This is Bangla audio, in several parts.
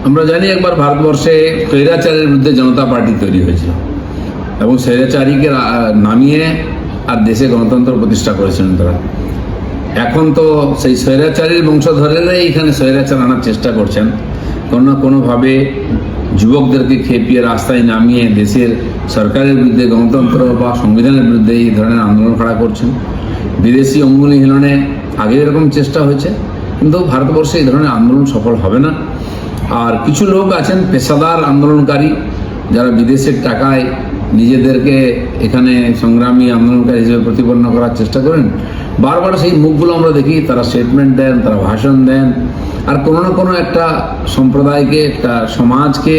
আমরা জানি একবার ভারতবর্ষে স্বৈরাচারের বিরুদ্ধে জনতা পার্টি তৈরি হয়েছিল এবং স্বৈরাচারীকে নামিয়ে আর দেশে গণতন্ত্র প্রতিষ্ঠা করেছিলেন তারা। এখন তো সেই স্বৈরাচারীর বংশধরেরাই এখানে স্বৈরাচার আনার চেষ্টা করছেন। কোনো না কোনোভাবে যুবকদেরকে খেপিয়ে রাস্তায় নামিয়ে দেশের সরকারের বিরুদ্ধে, গণতন্ত্র বা সংবিধানের বিরুদ্ধে এই ধরনের আন্দোলন খাড়া করছেন। বিদেশি অঙ্গুলি হিলনে আগে এরকম চেষ্টা হয়েছে, কিন্তু ভারতবর্ষে এই ধরনের আন্দোলন সফল হবে না। আর কিছু লোক আছেন পেশাদার আন্দোলনকারী, যারা বিদেশের টাকায় নিজেদেরকে এখানে সংগ্রামী আন্দোলনকারী হিসেবে প্রতিপন্ন করার চেষ্টা করেন। বারবার সেই মুখগুলো আমরা দেখি, তারা স্টেটমেন্ট দেন, তারা ভাষণ দেন, আর কোনো না কোনো একটা সম্প্রদায়কে, একটা সমাজকে,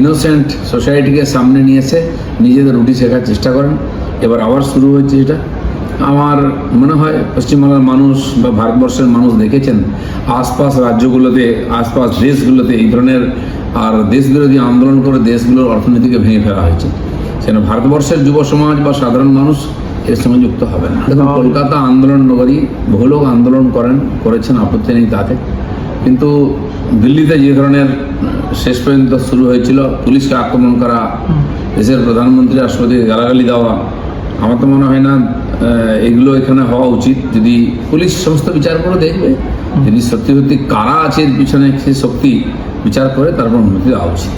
ইনোসেন্ট সোসাইটিকে সামনে নিয়ে এসে নিজেদের রুটি শেখার চেষ্টা করেন। এবার আবার শুরু হয়েছে এটা। আমার মনে হয় পশ্চিমবাংলার মানুষ বা ভারতবর্ষের মানুষ দেখেছেন আশপাশ রাজ্যগুলোতে, আশপাশ দেশগুলোতে এই ধরনের আর দেশবিরোধী আন্দোলন করে দেশগুলোর অর্থনীতিকে ভেঙে ফেলা হয়েছে। সেটা ভারতবর্ষের যুব সমাজ বা সাধারণ মানুষ এর সঙ্গে যুক্ত হবে না। দেখুন, কলকাতা আন্দোলন নগরী, বহু লোক আন্দোলন করেছেন, আপত্তি নেই তাতে। কিন্তু দিল্লিতে যে ধরনের শেষ পর্যন্ত শুরু হয়েছিল, পুলিশকে আক্রমণ করা, দেশের প্রধানমন্ত্রী রাষ্ট্রপতিকে গালাগালি দেওয়া, আমার তো মনে হয় না এগুলো এখানে হওয়া উচিত। যদি পুলিশ সমস্ত বিচার করে দেখবে, যদি সত্যি সত্যি কারা আছে এর পিছনে, সে শক্তি বিচার করে তারপর অনুমতি দেওয়া উচিত।